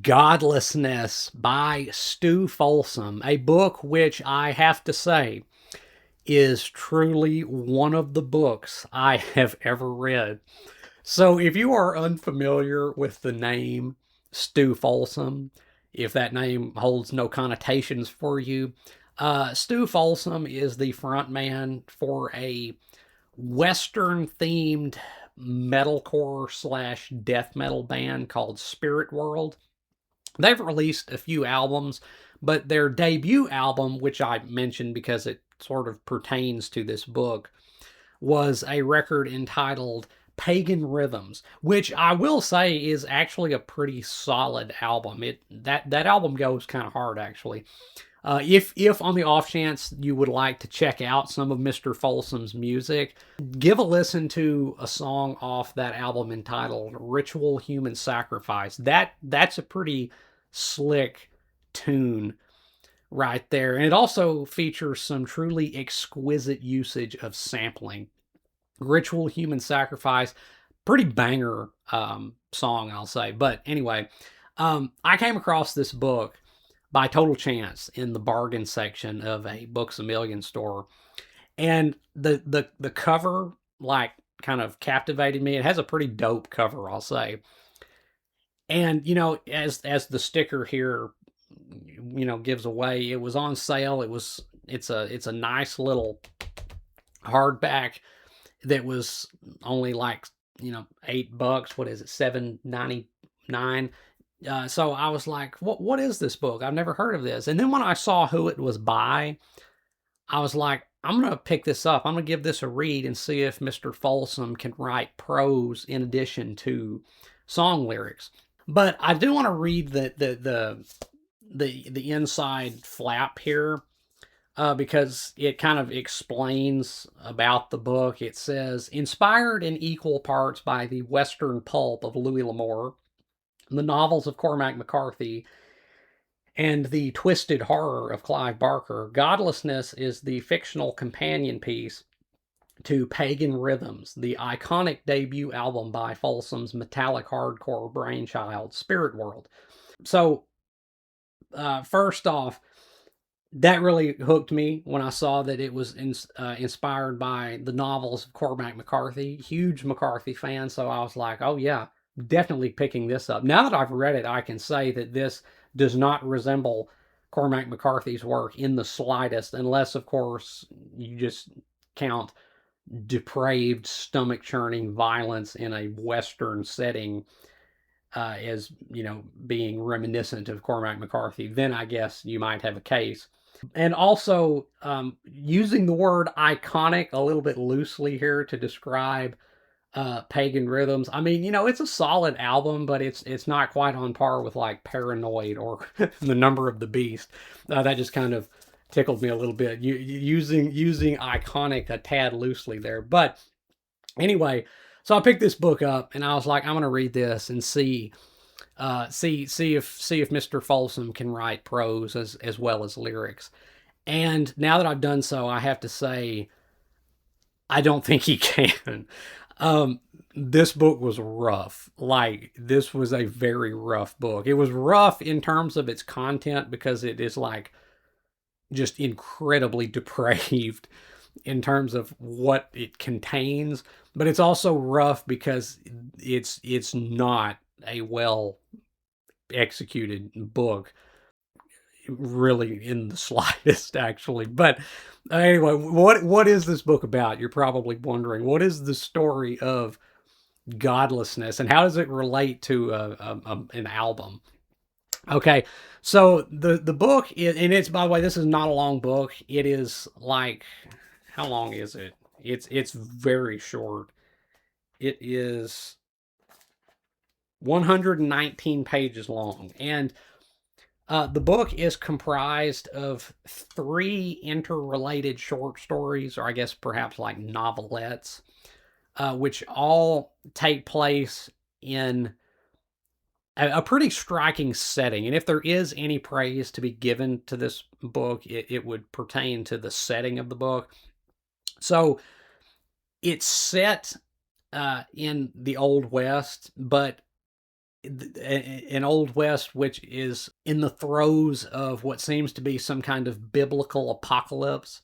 Godlessness by Stu Folsom, a book which I have to say is truly one of the books I have ever read. So if you are unfamiliar with the name Stu Folsom, if that name holds no connotations for you, Stu Folsom is the frontman for a Western themed metalcore slash death metal band called SpiritWorld. They've released a few albums, but their debut album, which I mentioned because it sort of pertains to this book, was a record entitled Pagan Rhythms, which I will say is actually a pretty solid album. That album goes kind of hard actually. If on the off chance you would like to check out some of Mr. Folsom's music, give a listen to a song off that album entitled "Ritual Human Sacrifice." That's a pretty slick tune right there, and it also features some truly exquisite usage of sampling. "Ritual Human Sacrifice," pretty banger song, I'll say. But anyway, I came across this book by total chance in the bargain section of a Books a Million store, and the cover like kind of captivated me. It has a pretty dope cover, I'll say. And as the sticker here gives away, it was on sale. It's a nice little hardback that was only like $8. What is it, $7.99? So I was like, what is this book? I've never heard of this. And then when I saw who it was by, I was like, I'm going to pick this up. I'm going to give this a read and see if Mr. Folsom can write prose in addition to song lyrics. But I do want to read the inside flap here, because it kind of explains about the book. It says, inspired in equal parts by the Western pulp of Louis L'Amour, the novels of Cormac McCarthy, and the twisted horror of Clive Barker, Godlessness is the fictional companion piece to Pagan Rhythms, the iconic debut album by Folsom's metallic hardcore brainchild, SpiritWorld. So, first off, that really hooked me when I saw that it was inspired by the novels of Cormac McCarthy. Huge McCarthy fan, so I was like, oh yeah, definitely picking this up. Now that I've read it, I can say that this does not resemble Cormac McCarthy's work in the slightest, unless, of course, you just count depraved, stomach-churning violence in a Western setting as, being reminiscent of Cormac McCarthy. Then I guess you might have a case. And also, using the word iconic a little bit loosely here to describe Pagan Rhythms. I mean, it's a solid album, but it's not quite on par with like Paranoid or The Number of the Beast. That just kind of tickled me a little bit, using iconic a tad loosely there. But anyway, so I picked this book up and I was like, I'm going to read this and see if Mr. Folsom can write prose as well as lyrics. And now that I've done so, I have to say, I don't think he can. This book was rough. Like, this was a very rough book. It was rough in terms of its content because it is like just incredibly depraved in terms of what it contains, but it's also rough because it's not a well executed book, really, in the slightest, actually. But anyway, what is this book about? You're probably wondering. What is the story of Godlessness, and how does it relate to an album? Okay, so the book is, and it's, by the way, this is not a long book. It is like, how long is it? It's very short. It is 119 pages long, and the book is comprised of 3 interrelated short stories, or I guess perhaps like novelettes, which all take place in a pretty striking setting. And if there is any praise to be given to this book, it would pertain to the setting of the book. So it's set in the Old West, but an Old West which is in the throes of what seems to be some kind of biblical apocalypse.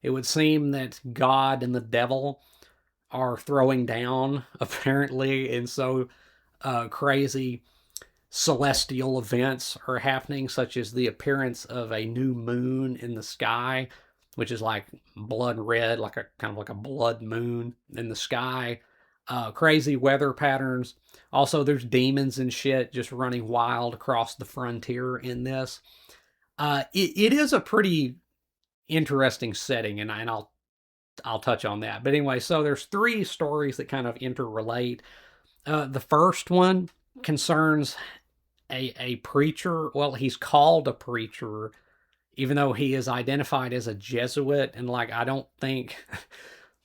It would seem that God and the devil are throwing down, apparently, and so crazy celestial events are happening, such as the appearance of a new moon in the sky, which is like blood red, like a kind of like a blood moon in the sky. Crazy weather patterns. Also, there's demons and shit just running wild across the frontier in this. It is a pretty interesting setting, and I'll touch on that. But anyway, so there's three stories that kind of interrelate. The first one concerns a preacher. Well, he's called a preacher, even though he is identified as a Jesuit. And like, I don't think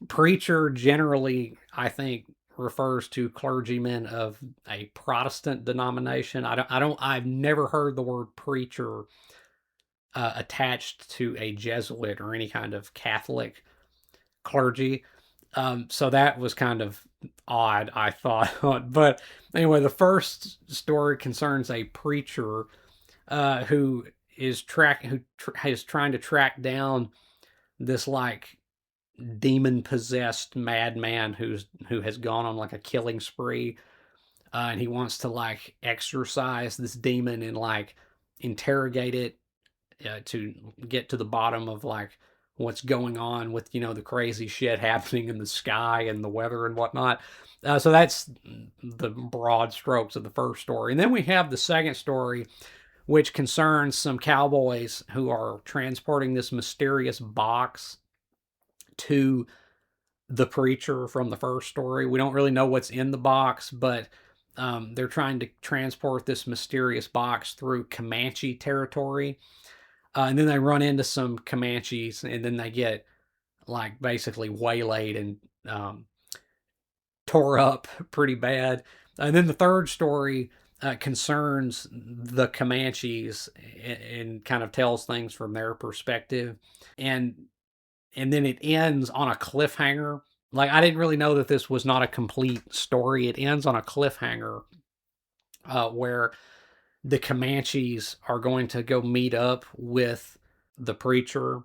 preacher generally, I think, refers to clergymen of a Protestant denomination. I've never heard the word preacher attached to a Jesuit or any kind of Catholic clergy. So that was kind of odd, I thought. But anyway, the first story concerns a preacher who is trying to track down this like demon possessed madman who has gone on like a killing spree, and he wants to like exorcise this demon and like interrogate it to get to the bottom of like what's going on with the crazy shit happening in the sky and the weather and whatnot. So that's the broad strokes of the first story, and then we have the second story, which concerns some cowboys who are transporting this mysterious box to the preacher from the first story. We don't really know what's in the box, but they're trying to transport this mysterious box through Comanche territory. And then they run into some Comanches, and then they get like basically waylaid and tore up pretty bad. And then the third story concerns the Comanches and kind of tells things from their perspective. And then it ends on a cliffhanger. Like, I didn't really know that this was not a complete story. It ends on a cliffhanger where the Comanches are going to go meet up with the preacher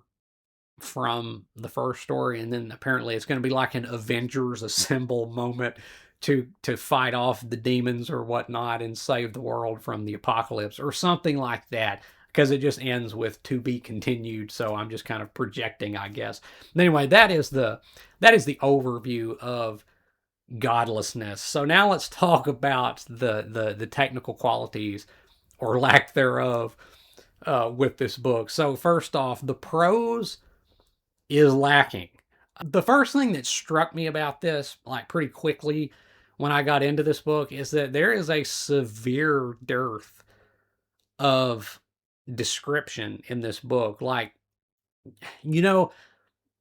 from the first story, and then apparently it's going to be like an Avengers Assemble moment to fight off the demons or whatnot and save the world from the apocalypse or something like that, because it just ends with to be continued. So I'm just kind of projecting, I guess. But anyway, that is the overview of Godlessness. So now let's talk about the technical qualities or lack thereof with this book. So first off, the prose is lacking. The first thing that struck me about this, like pretty quickly when I got into this book, is that there is a severe dearth of description in this book. Like,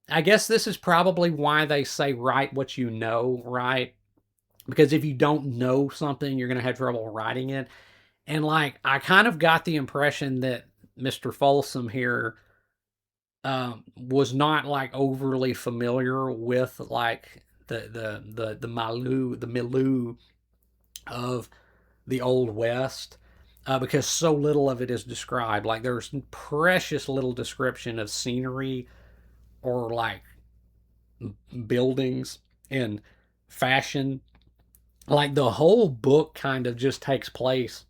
I guess this is probably why they say write what you know, right? Because if you don't know something, you're going to have trouble writing it. And like, I kind of got the impression that Mr. Folsom here was not like overly familiar with like the milieu of the Old West, because so little of it is described. Like, there's precious little description of scenery or like buildings and fashion. Like, the whole book kind of just takes place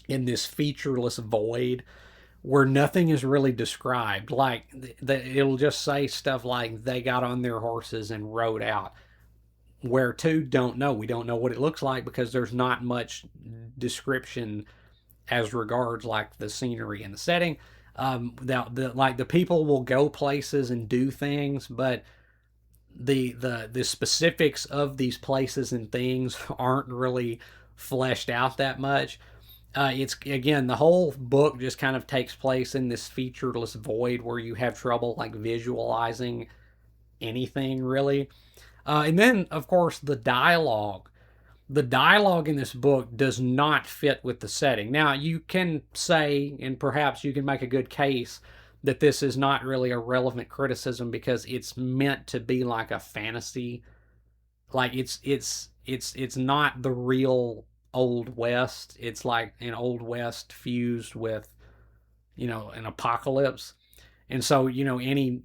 in this featureless void where nothing is really described. Like, it'll just say stuff like they got on their horses and rode out. Where to, don't know. We don't know what it looks like because there's not much description as regards like the scenery and the setting. The people will go places and do things, but the specifics of these places and things aren't really fleshed out that much. It's, again, the whole book just kind of takes place in this featureless void where you have trouble like visualizing anything really. And then, of course, the dialogue. The dialogue in this book does not fit with the setting. Now, you can say, and perhaps you can make a good case, that this is not really a relevant criticism because it's meant to be like a fantasy. Like, it's not the real Old West. It's like an Old West fused with, an apocalypse. And so, any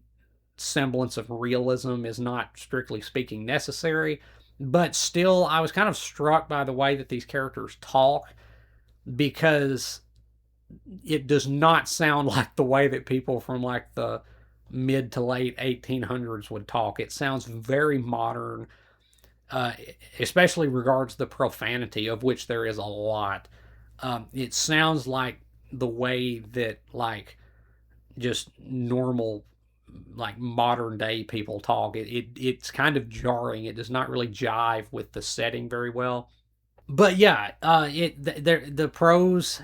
semblance of realism is not strictly speaking necessary. But still, I was kind of struck by the way that these characters talk, because it does not sound like the way that people from like the mid to late 1800s would talk. It sounds very modern, uh, especially regards the profanity, of which there is a lot. It sounds like the way that like just normal, like modern day people talk. It's kind of jarring. It does not really jive with the setting very well. But yeah, the prose,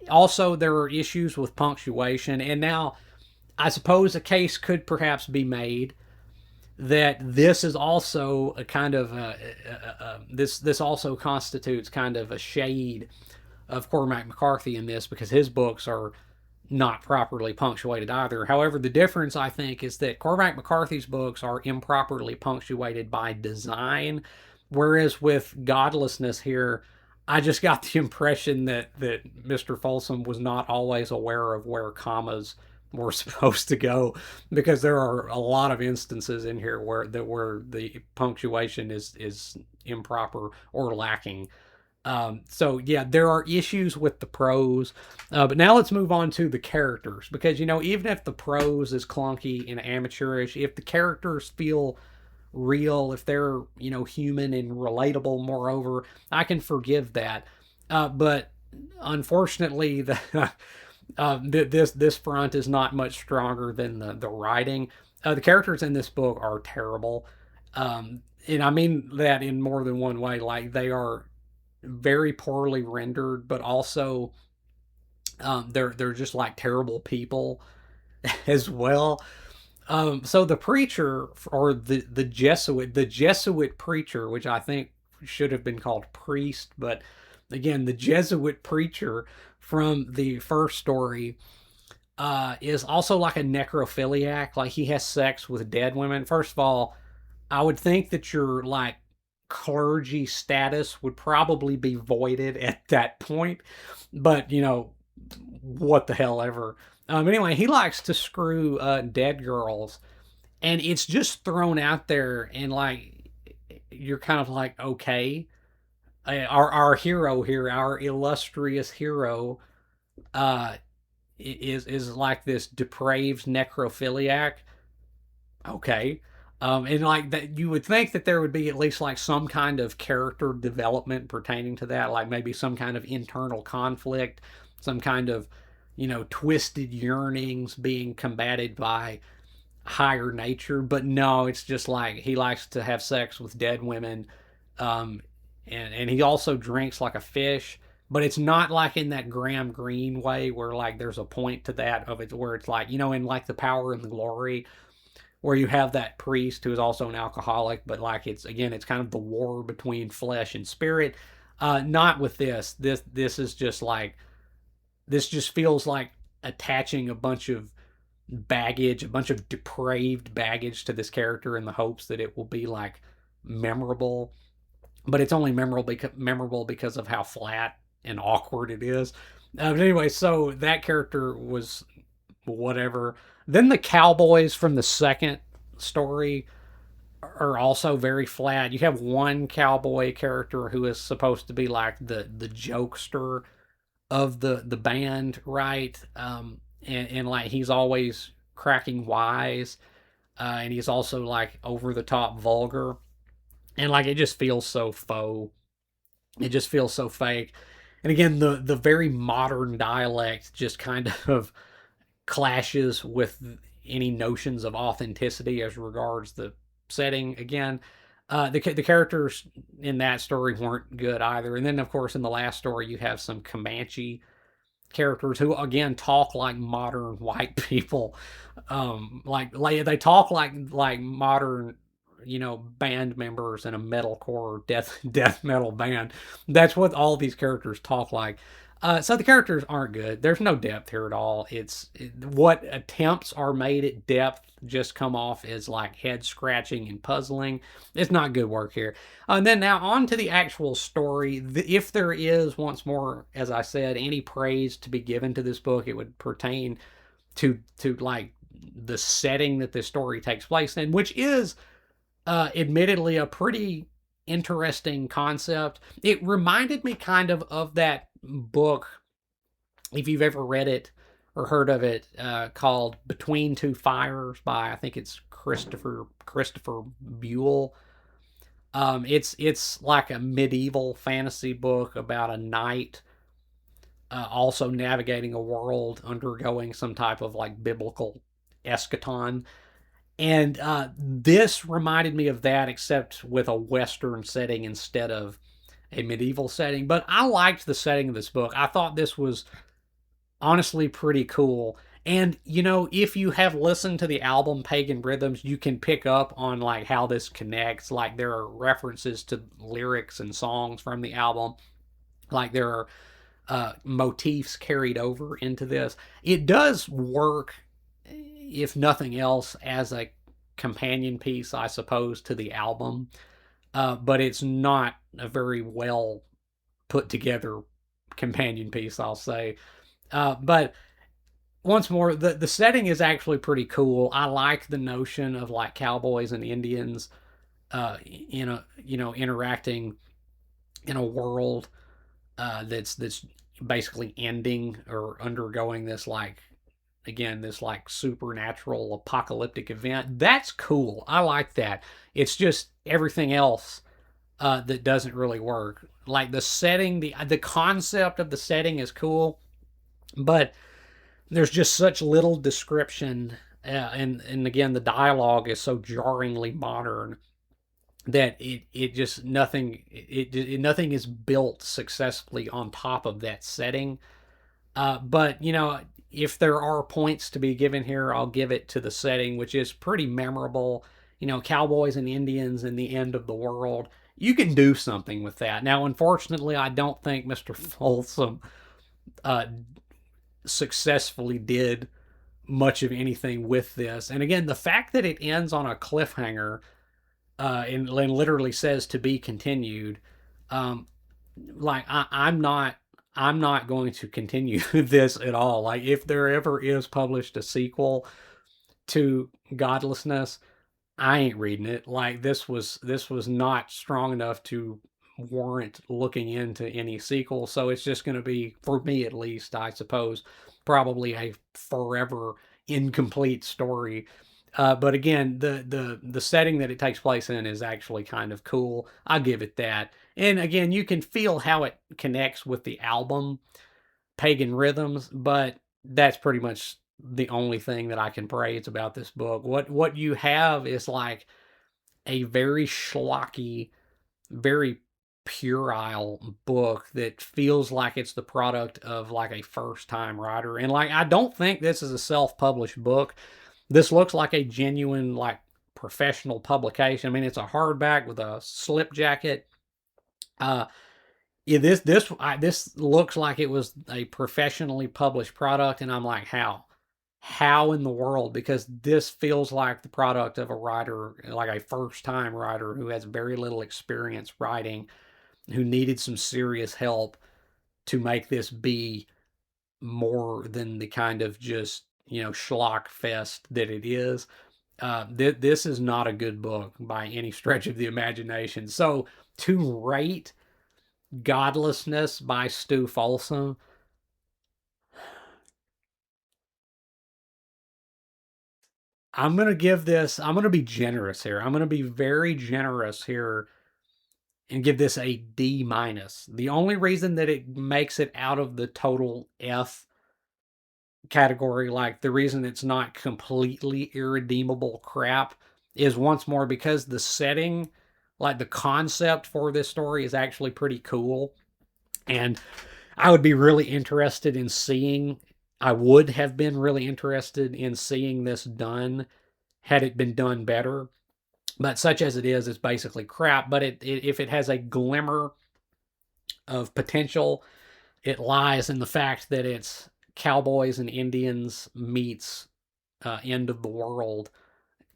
also there are issues with punctuation, and now I suppose a case could perhaps be made that this is also a kind of this also constitutes kind of a shade of Cormac McCarthy in this, because his books are not properly punctuated either. However, the difference, I think, is that Cormac McCarthy's books are improperly punctuated by design, whereas with Godlessness here, I just got the impression that Mr. Folsom was not always aware of where commas were supposed to go, because there are a lot of instances in here where the punctuation is improper or lacking. So yeah, there are issues with the prose, but now let's move on to the characters, because even if the prose is clunky and amateurish, if the characters feel real, if they're human and relatable, moreover, I can forgive that. But unfortunately, this front is not much stronger than the writing. The characters in this book are terrible, and I mean that in more than one way. Like, they are very poorly rendered, but also they're just like terrible people as well. So the preacher, or the Jesuit preacher, which I think should have been called priest, but again, the Jesuit preacher from the first story is also like a necrophiliac. Like, he has sex with dead women. First of all, I would think that your like clergy status would probably be voided at that point, but what the hell ever. Anyway, he likes to screw dead girls, and it's just thrown out there, and like, you're kind of like, okay, our hero here, our illustrious hero, uh, is like this depraved necrophiliac. Okay. And like that, you would think that there would be at least like some kind of character development pertaining to that, like maybe some kind of internal conflict, some kind of, twisted yearnings being combated by higher nature. But no, it's just like he likes to have sex with dead women. Um, and he also drinks like a fish, but it's not like in that Graham Greene way where like there's a point to that of it, where it's like, in like The Power and the Glory, where you have that priest who is also an alcoholic, but like, it's kind of the war between flesh and spirit. Not with this. This is just like, this just feels like attaching a bunch of baggage, a bunch of depraved baggage to this character in the hopes that it will be like memorable, but it's only memorable because of how flat and awkward it is. But anyway, so that character was whatever. Then the Cowboys from the second story are also very flat. You have one cowboy character who is supposed to be like the jokester of the band, right? And like, he's always cracking wise, and he's also like over the top vulgar, and like, it just feels so faux. It just feels so fake. And again, the very modern dialect just kind of clashes with any notions of authenticity as regards the setting. Again, the characters in that story weren't good either. And then, of course, in the last story, you have some Comanche characters who again talk like modern white people. Like they talk like modern, band members in a metalcore death metal band. That's what all these characters talk like. So the characters aren't good. There's no depth here at all. What attempts are made at depth just come off as like head scratching and puzzling. It's not good work here. And then now on to the actual story. If there is, once more, as I said, any praise to be given to this book, it would pertain to like the setting that this story takes place in, which is admittedly a pretty interesting concept. It reminded me kind of that book, if you've ever read it or heard of it, called Between Two Fires by, I think it's Christopher Buell. It's like a medieval fantasy book about a knight also navigating a world undergoing some type of like biblical eschaton. And this reminded me of that, except with a Western setting instead of a medieval setting. But I liked the setting of this book. I thought this was honestly pretty cool. And you know, if you have listened to the album Pagan Rhythms, you can pick up on like how this connects. Like there are references to lyrics and songs from the album. Like there are motifs carried over into this. It does work, if nothing else, as a companion piece, I suppose, to the album. But it's not a very well put together companion piece, I'll say. But once more, the setting is actually pretty cool. I like the notion of like cowboys and Indians, interacting in a world that's basically ending or undergoing this like, again, this like supernatural apocalyptic event. That's cool. I like that. It's just everything else that doesn't really work. Like the setting, the concept of the setting is cool, but there's just such little description, and again, the dialogue is so jarringly modern that it just nothing is built successfully on top of that setting. But you know, if there are points to be given here, I'll give it to the setting, which is pretty memorable. You know, cowboys and Indians in the end of the world. You can do something with that. Now, unfortunately, I don't think Mr. Folsom uh, successfully did much of anything with this. And again, the fact that it ends on a cliffhanger and literally says to be continued, um, like I'm not going to continue this at all. Like if there ever is published a sequel to Godlessness, I ain't reading it. Like this was not strong enough to warrant looking into any sequel. So it's just going to be, for me at least, I suppose, probably a forever incomplete story. But again, the setting that it takes place in is actually kind of cool. I'll give it that. And again, you can feel how it connects with the album Pagan Rhythms, but that's pretty much the only thing that I can praise about this book. What you have is like a very schlocky, very puerile book that feels like it's the product of like a first time writer. And like I don't think this is a self-published book. This looks like a genuine like professional publication. I mean, it's a hardback with a slip jacket. Uh yeah, this looks like it was a professionally published product, and I'm like, how in the world? Because this feels like the product of a writer, like a first time writer who has very little experience writing, who needed some serious help to make this be more than the kind of just, schlock fest that it is. This is not a good book by any stretch of the imagination. So to rate Godlessness by Stu Folsom, I'm going to be generous here. I'm going to be very generous here and give this a D minus. The only reason that it makes it out of the total F category, like the reason it's not completely irredeemable crap, is once more because the setting, like the concept for this story is actually pretty cool. And I would be really interested in seeing, I would have been really interested in seeing this done had it been done better. But such as it is, it's basically crap. But if it has a glimmer of potential, it lies in the fact that it's cowboys and Indians meets end of the world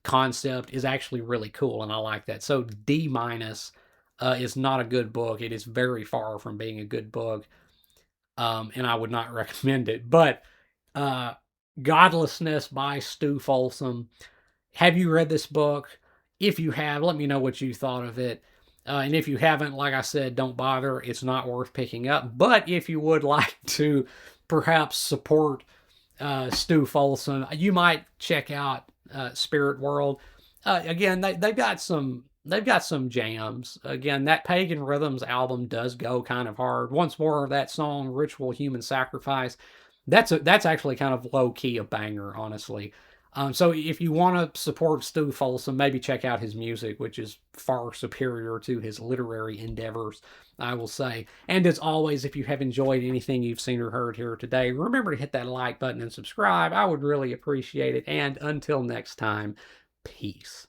concept is actually really cool, and I like that. So D minus is not a good book. It is very far from being a good book, and I would not recommend it. But uh, Godlessness by Stu Folsom. Have you read this book? If you have, let me know what you thought of it. And if you haven't, like I said, don't bother. It's not worth picking up. But if you would like to perhaps support Stu Folsom, you might check out SpiritWorld. Again, they've got some jams. Again, that Pagan Rhythms album does go kind of hard. Once more, that song "Ritual Human Sacrifice," that's actually kind of low key a banger, honestly. So if you want to support Stu Folsom, maybe check out his music, which is far superior to his literary endeavors, I will say. And as always, if you have enjoyed anything you've seen or heard here today, remember to hit that like button and subscribe. I would really appreciate it. And until next time, peace.